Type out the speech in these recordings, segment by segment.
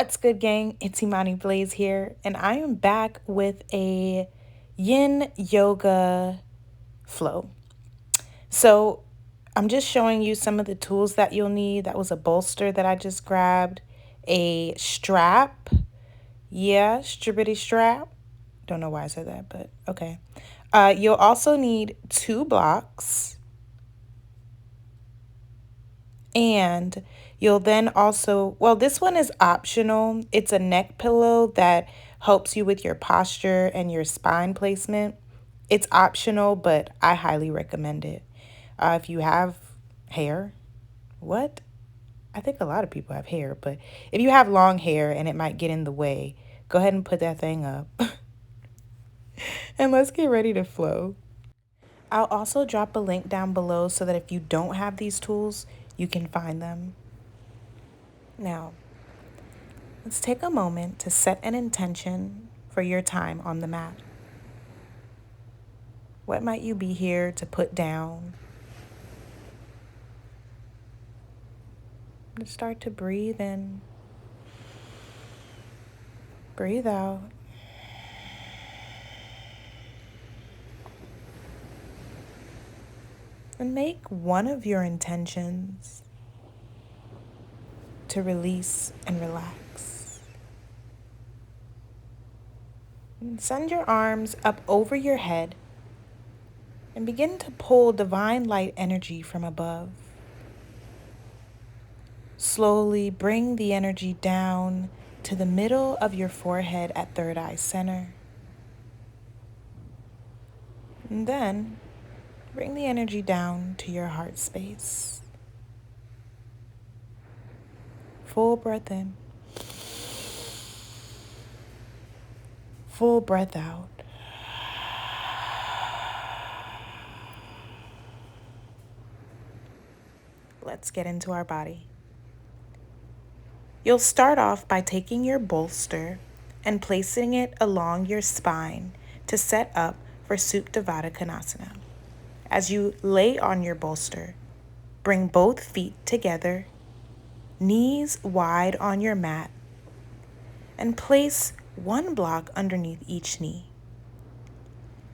What's good, gang? It's imaniblaize here, and I am back with a yin yoga flow. So, I'm just showing you some of the tools that you'll need. That was a bolster that I just grabbed, a strap. Yeah, strippity strap. Don't know why I said that, but okay. You'll also need 2 blocks. And you'll then also, well, this one is optional. It's a neck pillow that helps you with your posture and your spine placement. It's optional, but I highly recommend it. If you have hair, what? I think a lot of people have hair, but if you have long hair and it might get in the way, go ahead and put that thing up. And let's get ready to flow. I'll also drop a link down below so that if you don't have these tools, you can find them. Now, let's take a moment to set an intention for your time on the mat. What might you be here to put down? Just start to breathe in, breathe out. And make one of your intentions to release and relax. And send your arms up over your head and begin to pull divine light energy from above. Slowly bring the energy down to the middle of your forehead at third eye center. And then bring the energy down to your heart space. Full breath in. Full breath out. Let's get into our body. You'll start off by taking your bolster and placing it along your spine to set up for Supta Baddha Konasana. As you lay on your bolster, bring both feet together, knees wide on your mat, and place 1 block underneath each knee.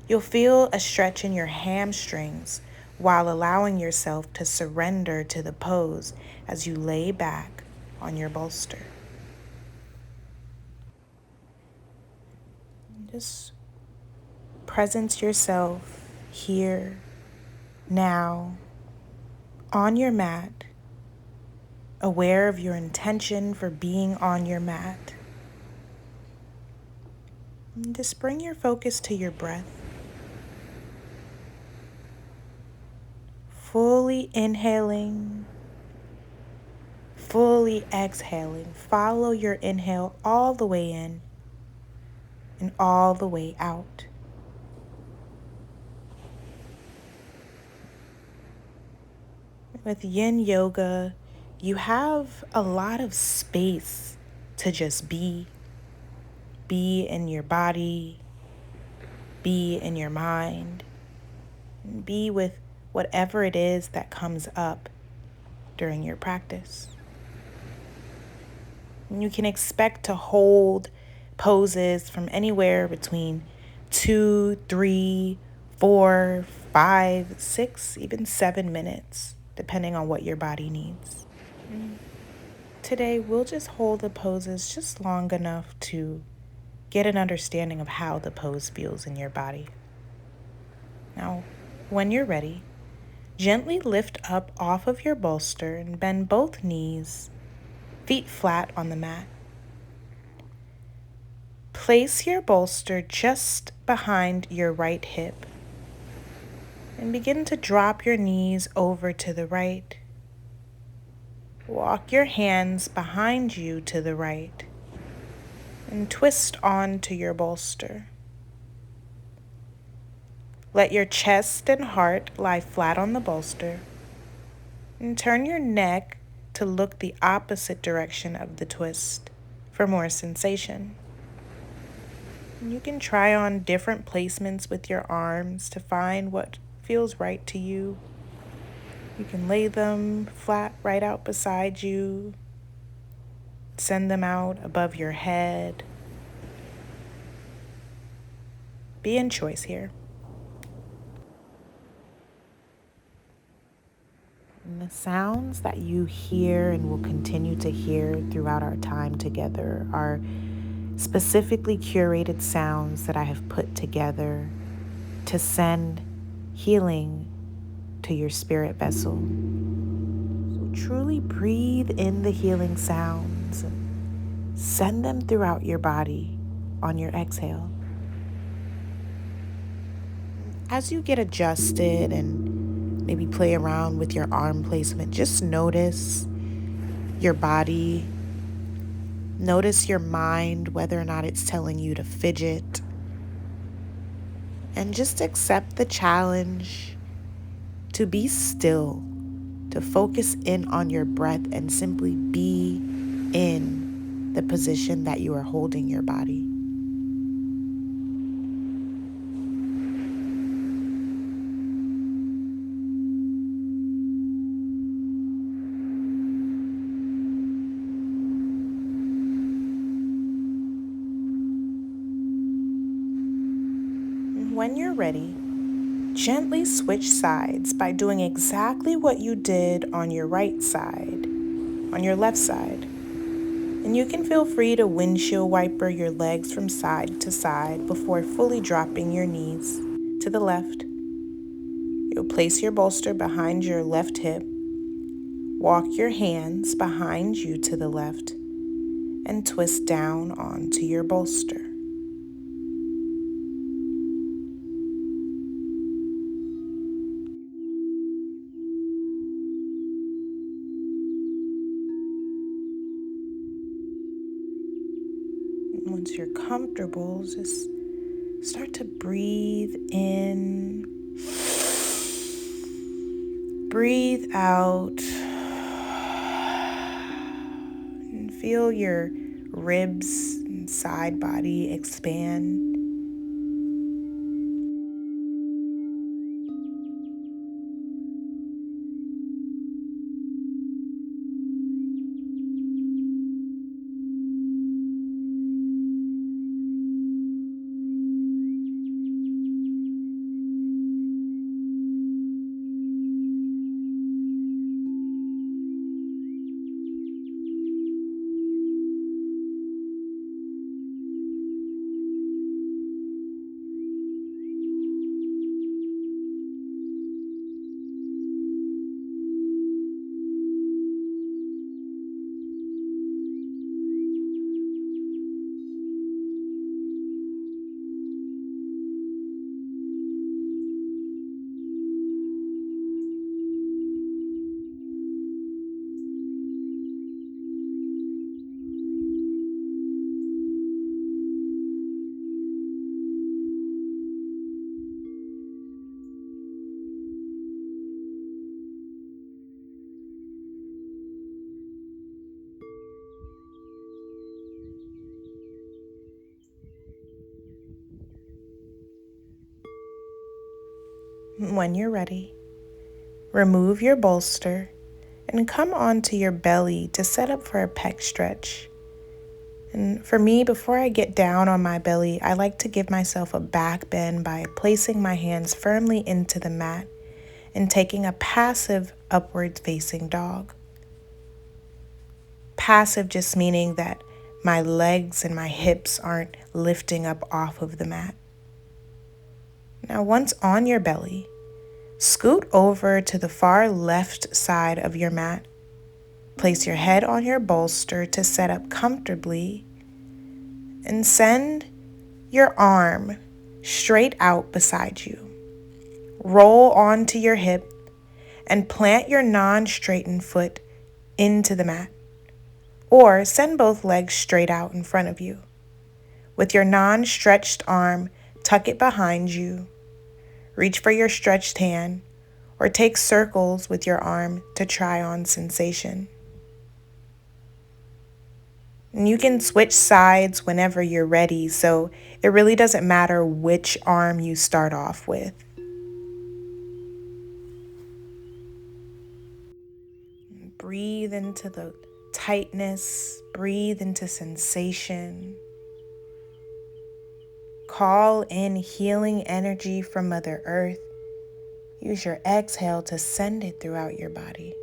You'll feel a stretch in your hamstrings while allowing yourself to surrender to the pose as you lay back on your bolster. Just presence yourself here, now, on your mat, aware of your intention for being on your mat. And just bring your focus to your breath. Fully inhaling, fully exhaling. Follow your inhale all the way in and all the way out. With yin yoga, you have a lot of space to just be. Be in your body, be in your mind, and be with whatever it is that comes up during your practice. And you can expect to hold poses from anywhere between 2, 3, 4, 5, 6, even 7 minutes, depending on what your body needs. Today, we'll just hold the poses just long enough to get an understanding of how the pose feels in your body. Now, when you're ready, gently lift up off of your bolster and bend both knees, feet flat on the mat. Place your bolster just behind your right hip and begin to drop your knees over to the right. Walk your hands behind you to the right and twist onto your bolster. Let your chest and heart lie flat on the bolster and turn your neck to look the opposite direction of the twist for more sensation. And you can try on different placements with your arms to find what feels right to you. You can lay them flat right out beside you. send them out above your head. Be in choice here. And the sounds that you hear and will continue to hear throughout our time together are specifically curated sounds that I have put together to send healing to your spirit vessel. So truly breathe in the healing sounds and send them throughout your body on your exhale. As you get adjusted and maybe play around with your arm placement, just notice your body. Notice your mind, whether or not it's telling you to fidget. And just accept the challenge to be still, to focus in on your breath and simply be in the position that you are holding your body. When you're ready, gently switch sides by doing exactly what you did on your right side, on your left side. And you can feel free to windshield wiper your legs from side to side before fully dropping your knees to the left. You'll place your bolster behind your left hip, walk your hands behind you to the left, and twist down onto your bolster. Once you're comfortable, just start to breathe in, breathe out, and feel your ribs and side body expand. When you're ready, remove your bolster and come onto your belly to set up for a pec stretch. And for me, before I get down on my belly, I like to give myself a back bend by placing my hands firmly into the mat and taking a passive upward facing dog. Passive just meaning that my legs and my hips aren't lifting up off of the mat. Now, once on your belly, scoot over to the far left side of your mat. Place your head on your bolster to set up comfortably and send your arm straight out beside you. Roll onto your hip and plant your non-straightened foot into the mat. Or send both legs straight out in front of you. With your non-stretched arm, tuck it behind you. Reach for your stretched hand or take circles with your arm to try on sensation. And you can switch sides whenever you're ready, so it really doesn't matter which arm you start off with. Breathe into the tightness. Breathe into sensation. Call in healing energy from Mother Earth. Use your exhale to send it throughout your body.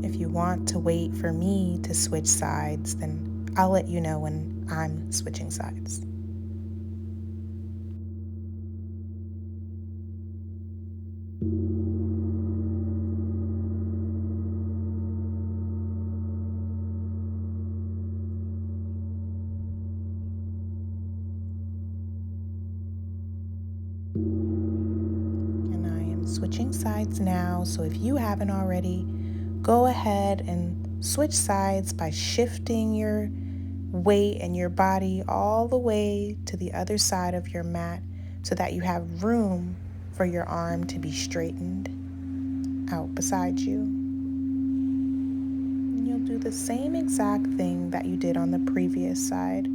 If you want to wait for me to switch sides, then I'll let you know when I'm switching sides. And I am switching sides now, so if you haven't already, go ahead and switch sides by shifting your weight and your body all the way to the other side of your mat so that you have room for your arm to be straightened out beside you. And you'll do the same exact thing that you did on the previous side.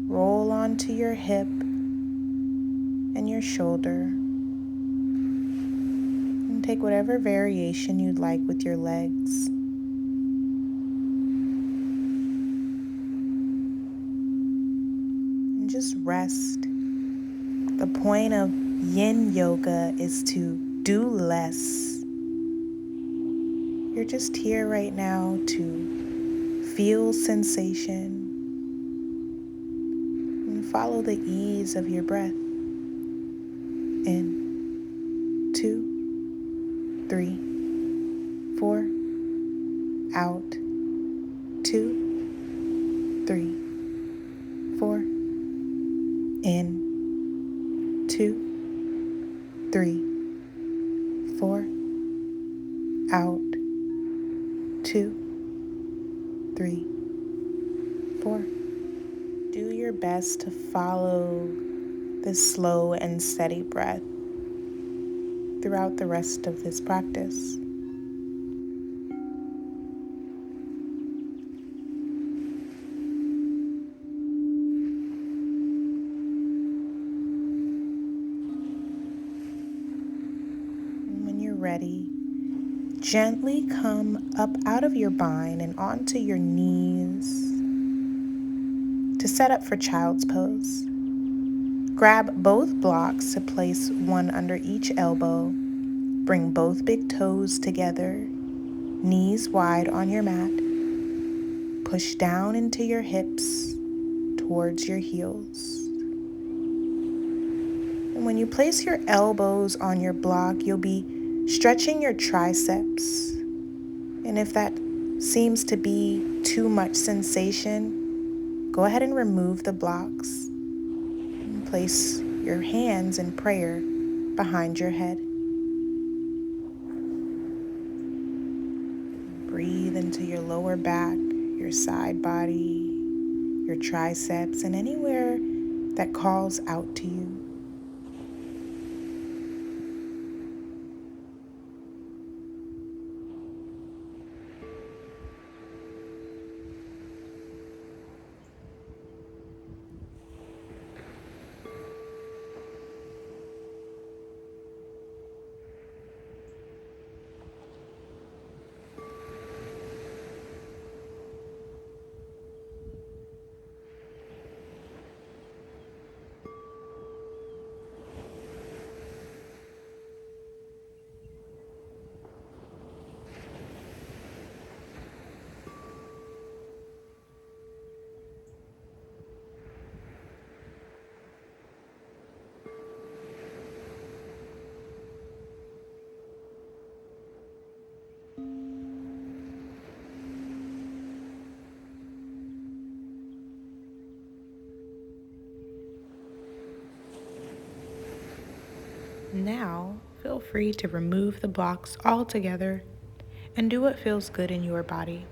Roll onto your hip and your shoulder, and take whatever variation you'd like with your legs. And just rest. The point of yin yoga is to do less. You're just here right now to feel sensation and follow the ease of your breath. In 2, 3, 4. Out. 2, 3, 4. In. 2, 3, 4. Out. 2, 3, 4. Do your best to follow this slow and steady breath throughout the rest of this practice. And when you're ready, gently come up out of your bind and onto your knees to set up for child's pose. Grab both blocks to place one under each elbow. Bring both big toes together, knees wide on your mat. Push down into your hips towards your heels. And when you place your elbows on your block, you'll be stretching your triceps. And if that seems to be too much sensation, go ahead and remove the blocks and place your hands in prayer behind your head. Breathe into your lower back, your side body, your triceps, and anywhere that calls out to you. Now, feel free to remove the blocks altogether and do what feels good in your body.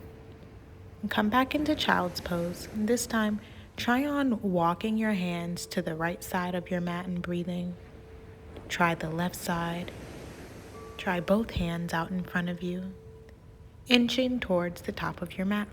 And come back into child's pose. And this time, try on walking your hands to the right side of your mat and breathing. Try the left side. Try both hands out in front of you, inching towards the top of your mat.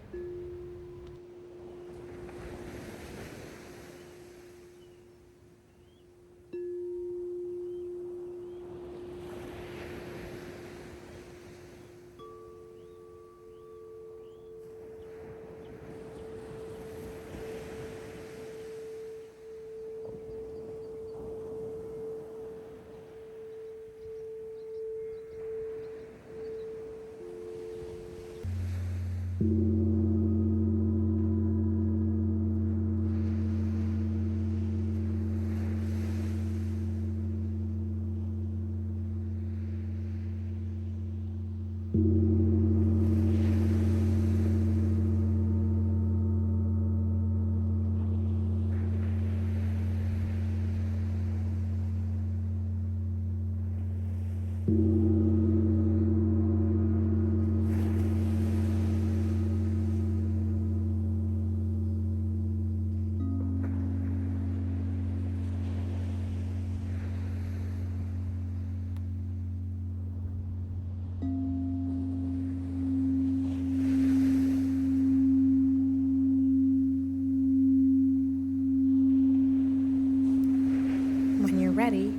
When you're ready,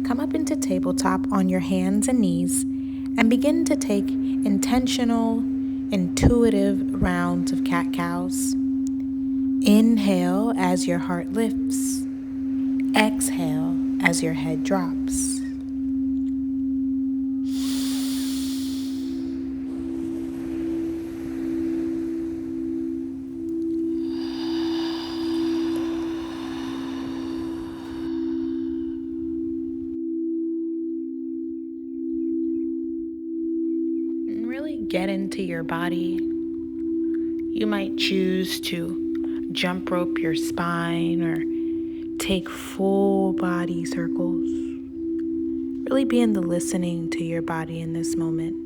come up into tabletop on your hands and knees and begin to take intentional, intuitive rounds of cat-cows. Inhale as your heart lifts. Exhale as your head drops. And really get into your body. You might choose to jump rope your spine or take full body circles. Really be in the listening to your body in this moment.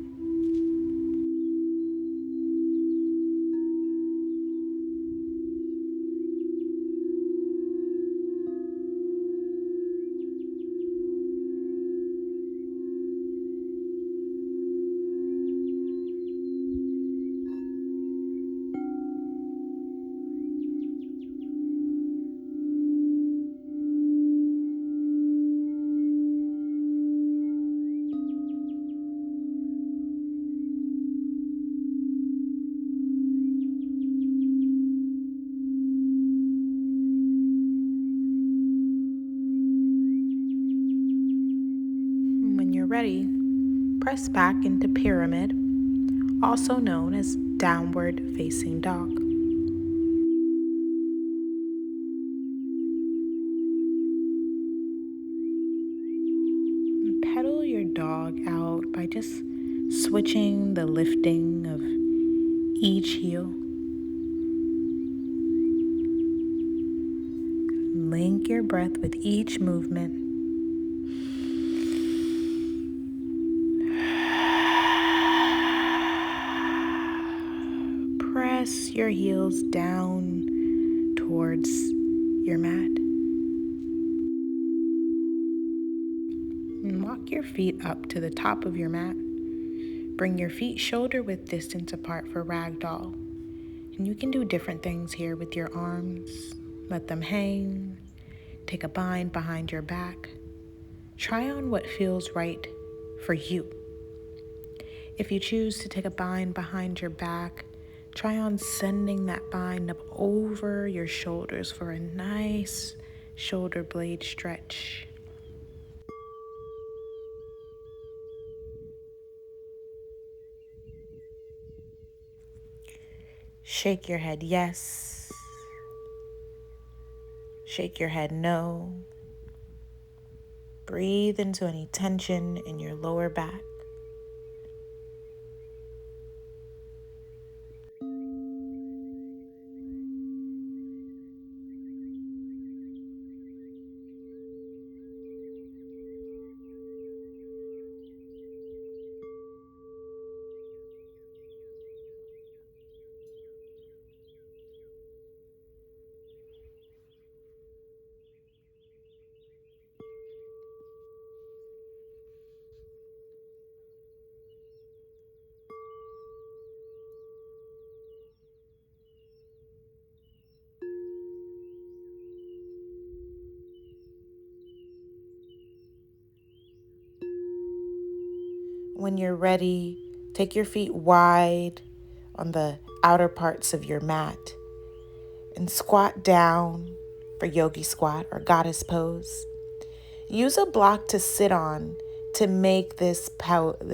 When you're ready, press back into pyramid, also known as downward facing dog. Pedal your dog out by just switching the lifting of each heel. Link your breath with each movement. Press your heels down towards your mat. And walk your feet up to the top of your mat. Bring your feet shoulder width distance apart for ragdoll. And you can do different things here with your arms. Let them hang. Take a bind behind your back. Try on what feels right for you. If you choose to take a bind behind your back, try on sending that bind up over your shoulders for a nice shoulder blade stretch. Shake your head yes. Shake your head no. Breathe into any tension in your lower back. When you're ready, take your feet wide on the outer parts of your mat and squat down for yogi squat or goddess pose. Use a block to sit on to make this pose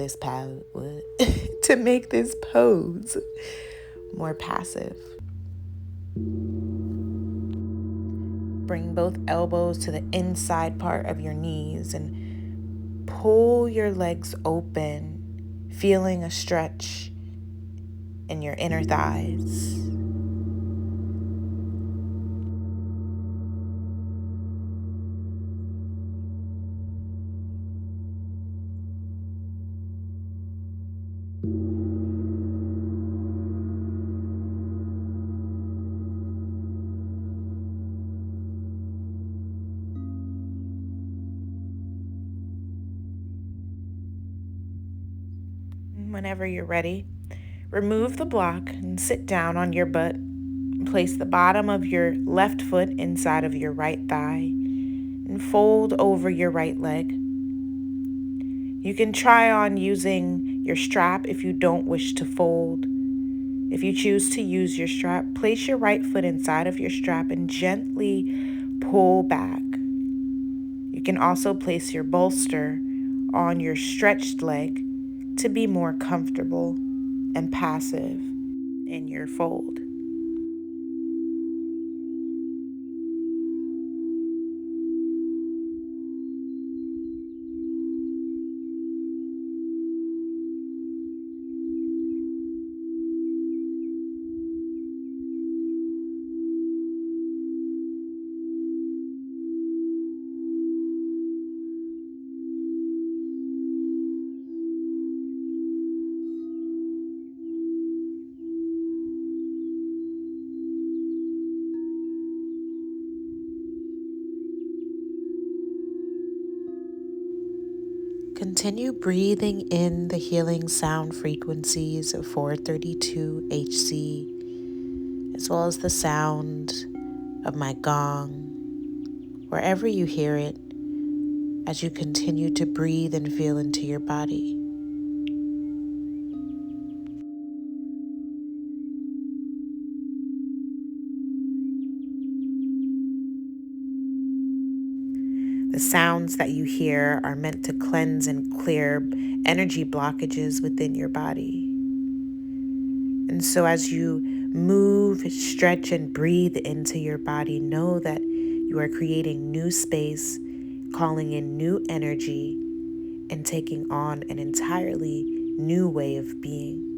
more passive. Bring both elbows to the inside part of your knees and pull your legs open, feeling a stretch in your inner thighs. Whenever you're ready, remove the block and sit down on your butt. Place the bottom of your left foot inside of your right thigh and fold over your right leg. You can try on using your strap if you don't wish to fold. If you choose to use your strap, place your right foot inside of your strap and gently pull back. You can also place your bolster on your stretched leg to be more comfortable and passive in your fold. Continue breathing in the healing sound frequencies of 432 HC, as well as the sound of my gong, wherever you hear it, as you continue to breathe and feel into your body. The sounds that you hear are meant to cleanse and clear energy blockages within your body. And so as you move, stretch, and breathe into your body, know that you are creating new space, calling in new energy, and taking on an entirely new way of being.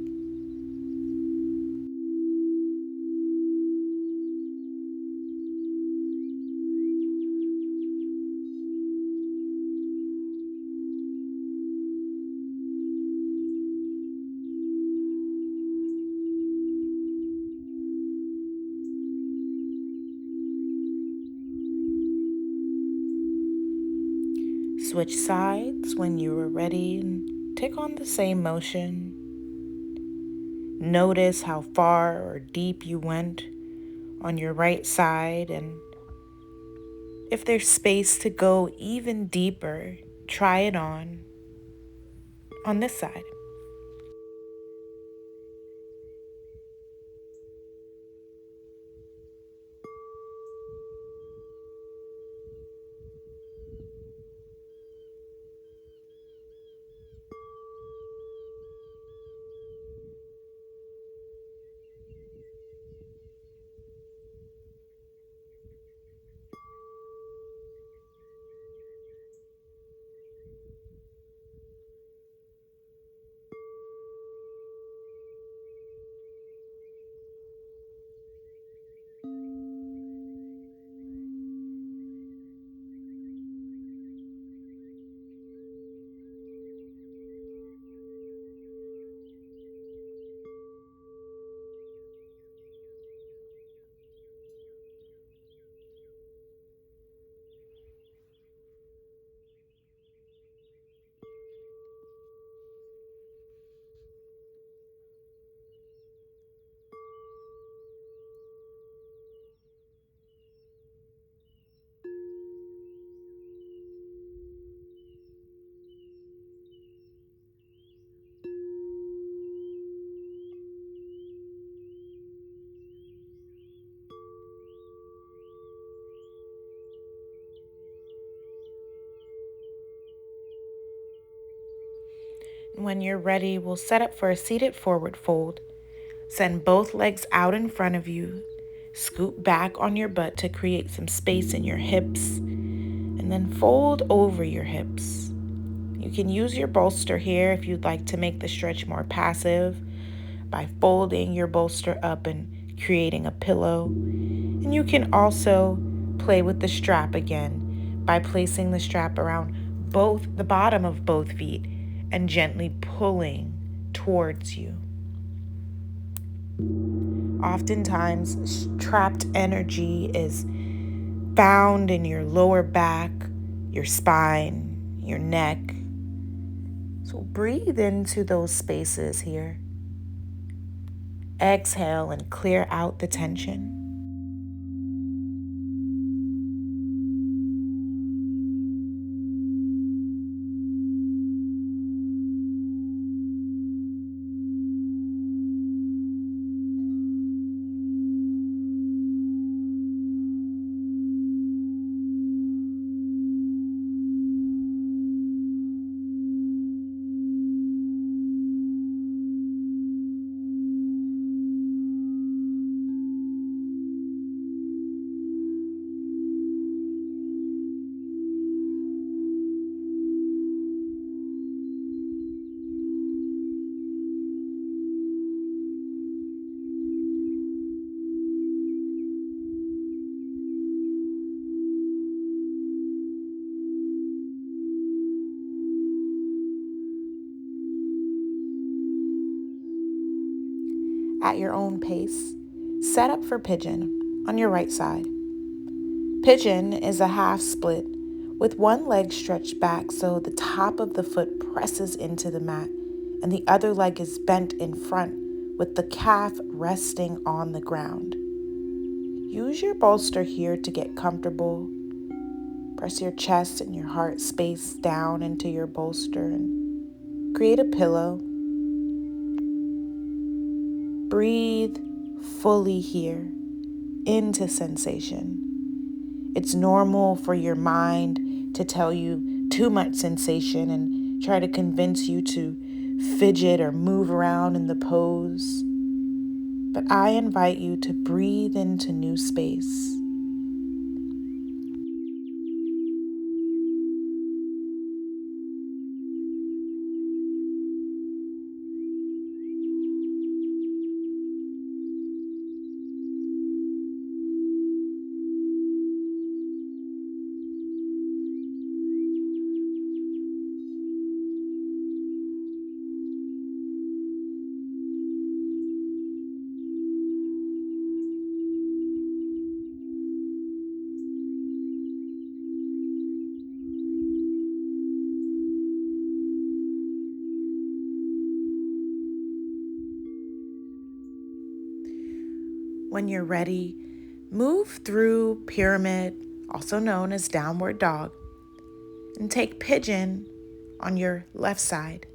Switch sides when you are ready and take on the same motion. Notice how far or deep you went on your right side, and if there's space to go even deeper, try it on this side. When you're ready, we'll set up for a seated forward fold. Send both legs out in front of you. Scoot back on your butt to create some space in your hips, and then fold over your hips. You can use your bolster here if you'd like to make the stretch more passive by folding your bolster up and creating a pillow. And you can also play with the strap again by placing the strap around both the bottom of both feet and gently pulling towards you. Oftentimes, trapped energy is found in your lower back, your spine, your neck. So breathe into those spaces here. Exhale and clear out the tension. At your own pace, set up for pigeon on your right side. Pigeon is a half split with one leg stretched back so the top of the foot presses into the mat and the other leg is bent in front with the calf resting on the ground. Use your bolster here to get comfortable. Press your chest and your heart space down into your bolster and create a pillow. Breathe fully here into sensation. It's normal for your mind to tell you too much sensation and try to convince you to fidget or move around in the pose. But I invite you to breathe into new space. When you're ready, move through pyramid, also known as downward dog, and take pigeon on your left side.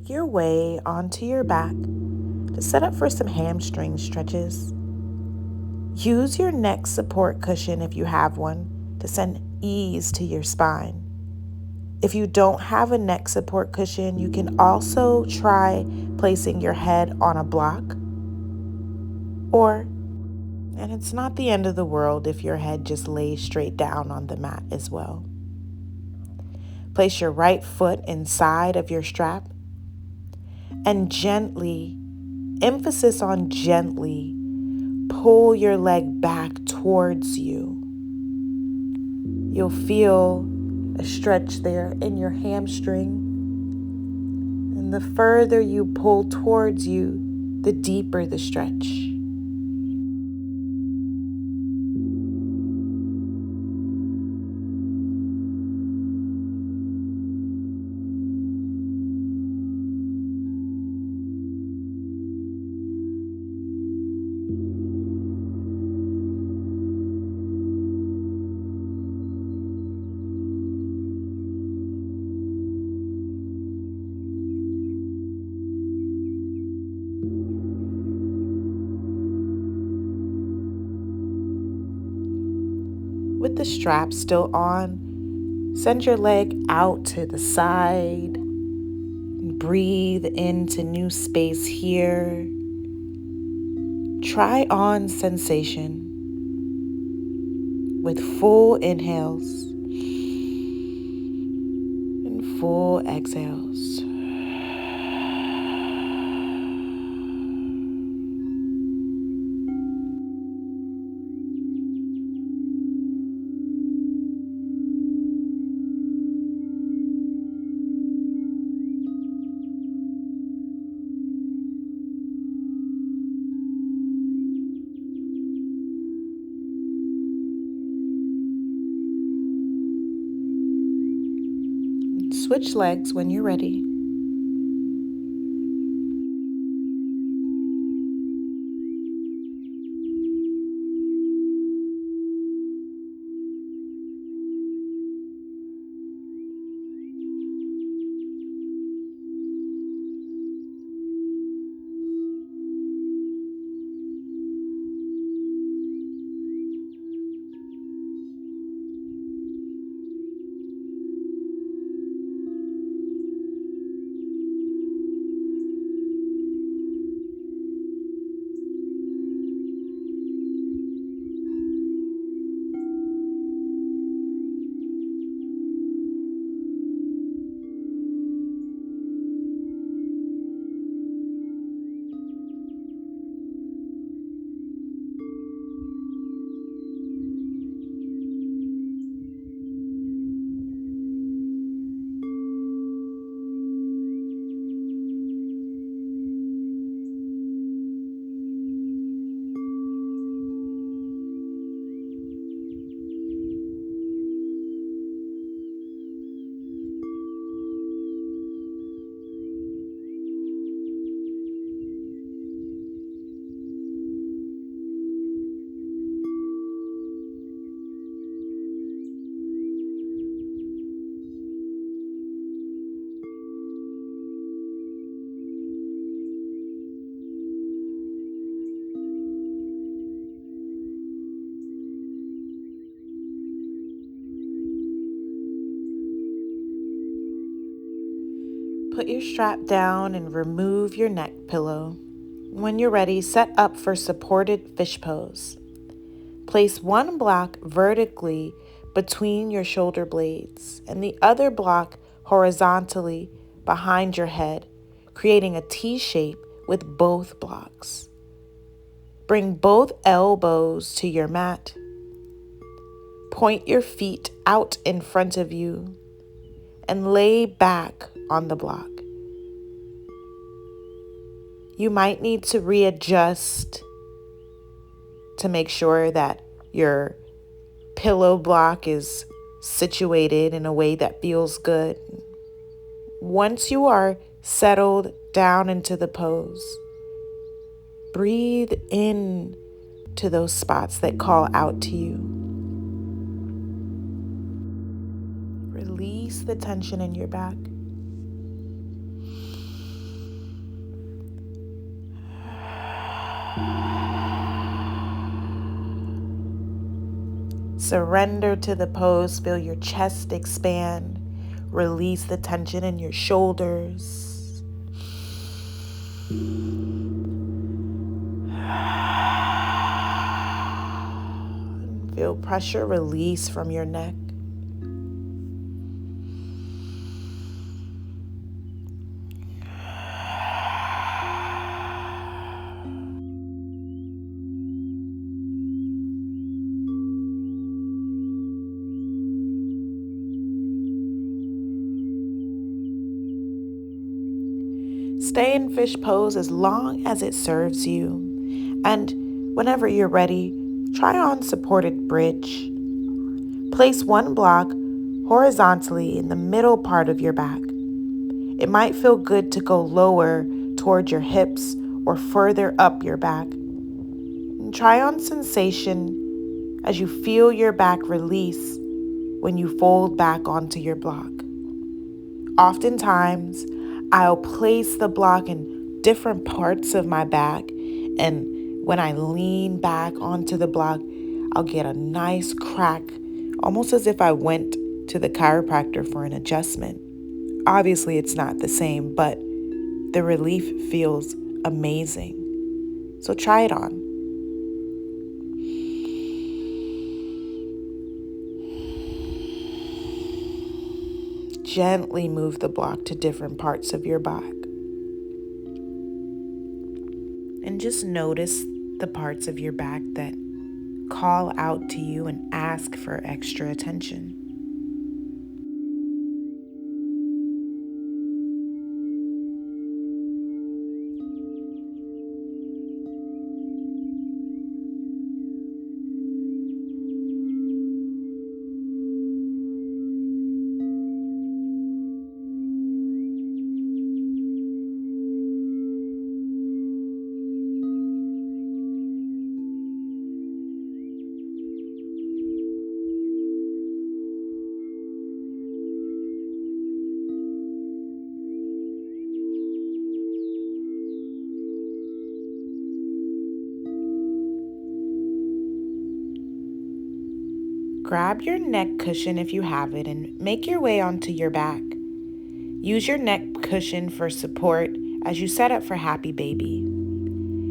make your way onto your back to set up for some hamstring stretches. Use your neck support cushion if you have one to send ease to your spine. If you don't have a neck support cushion, you can also try placing your head on a block. And it's not the end of the world if your head just lays straight down on the mat as well. Place your right foot inside of your strap and gently, emphasis on gently, pull your leg back towards you. You'll feel a stretch there in your hamstring. And the further you pull towards you, the deeper the stretch. With the strap still on, send your leg out to the side. Breathe into new space here. Try on sensation with full inhales and full exhales. Switch legs when you're ready. Put your strap down and remove your neck pillow. When you're ready, set up for supported fish pose. Place one block vertically between your shoulder blades and the other block horizontally behind your head, creating a T shape with both blocks. Bring both elbows to your mat. Point your feet out in front of you and lay back on the block. You might need to readjust to make sure that your pillow block is situated in a way that feels good. Once you are settled down into the pose, breathe in to those spots that call out to you. Release the tension in your back. Surrender to the pose. Feel your chest expand. Release the tension in your shoulders. Feel pressure release from your neck. Stay in fish pose as long as it serves you. And whenever you're ready, try on supported bridge. Place one block horizontally in the middle part of your back. It might feel good to go lower toward your hips or further up your back. And try on sensation as you feel your back release when you fold back onto your block. Oftentimes, I'll place the block in different parts of my back, and when I lean back onto the block, I'll get a nice crack, almost as if I went to the chiropractor for an adjustment. Obviously, it's not the same, but the relief feels amazing. So try it on. Gently move the block to different parts of your back. And just notice the parts of your back that call out to you and ask for extra attention. Grab your neck cushion if you have it and make your way onto your back. Use your neck cushion for support as you set up for happy baby.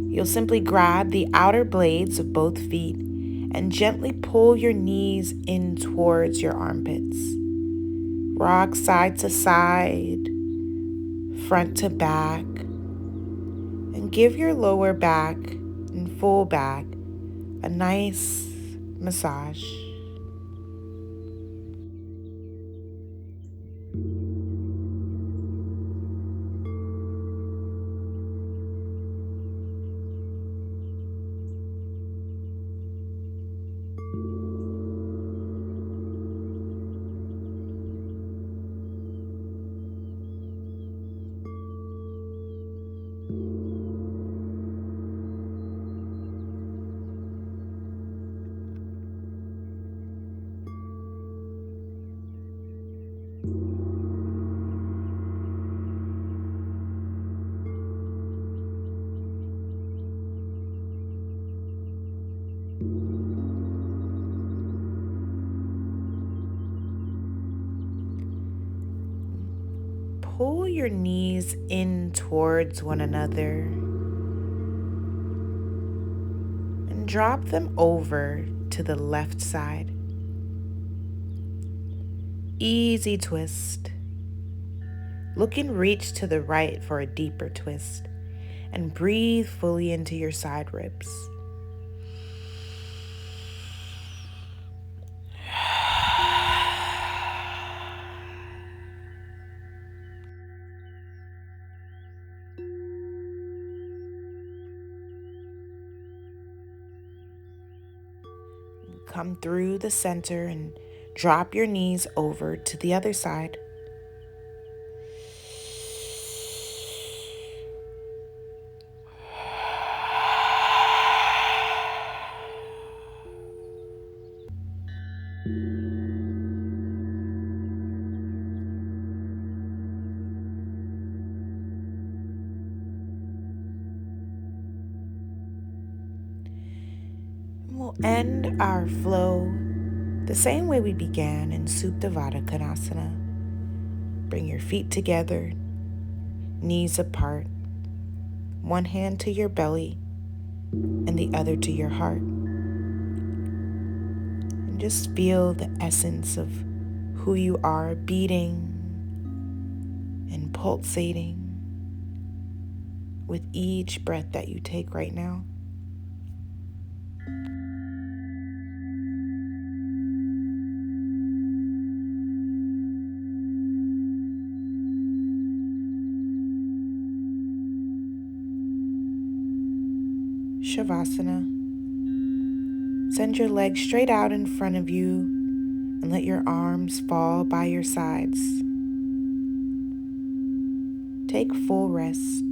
You'll simply grab the outer blades of both feet and gently pull your knees in towards your armpits. Rock side to side, front to back, and give your lower back and full back a nice massage. Pull your knees in towards one another and drop them over to the left side. Easy twist. Look and reach to the right for a deeper twist and breathe fully into your side ribs. Come through the center and drop your knees over to the other side. We'll end our flow the same way we began in Supta Konasana. Bring your feet together, knees apart, one hand to your belly and the other to your heart. And just feel the essence of who you are beating and pulsating with each breath that you take right now. Shavasana. Send your legs straight out in front of you and let your arms fall by your sides. Take full rest.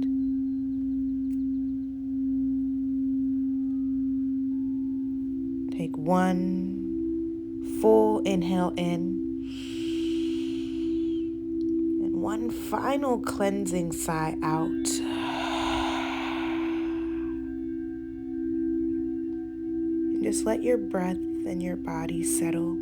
Take one full inhale in and one final cleansing sigh out. And just let your breath and your body settle.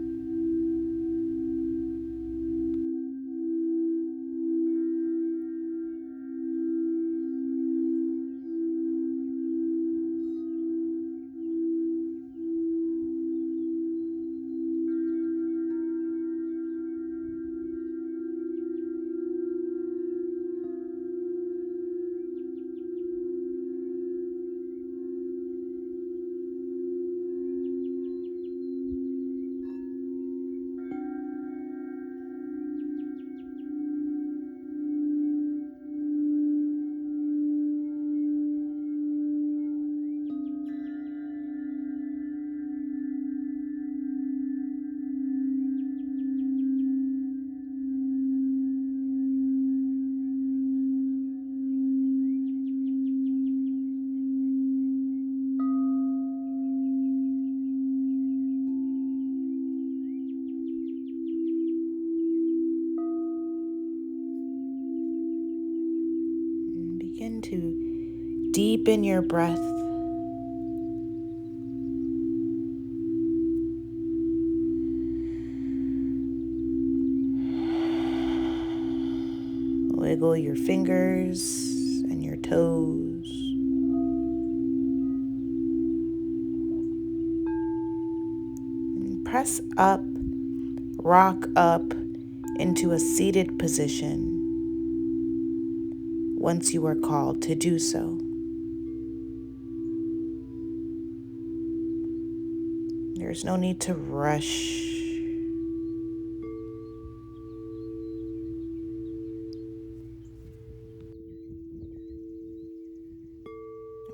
Begin to deepen your breath. Wiggle your fingers and your toes. And press up, rock up into a seated position once you are called to do so. There's no need to rush.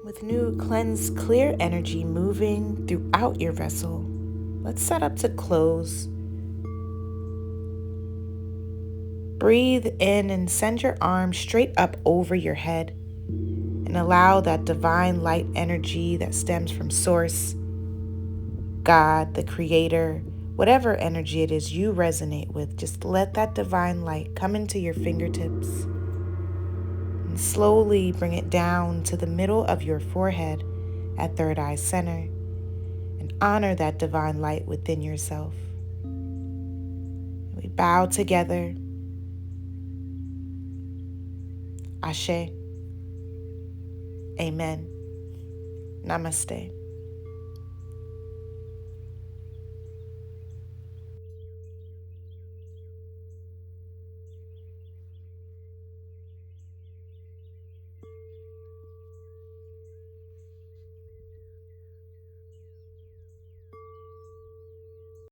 With new cleansed, clear energy moving throughout your vessel, let's set up to close. Breathe in and send your arms straight up over your head and allow that divine light energy that stems from Source, God, the Creator, whatever energy it is you resonate with, just let that divine light come into your fingertips and slowly bring it down to the middle of your forehead at third eye center and honor that divine light within yourself. We bow together. Ashe. Amen. Namaste.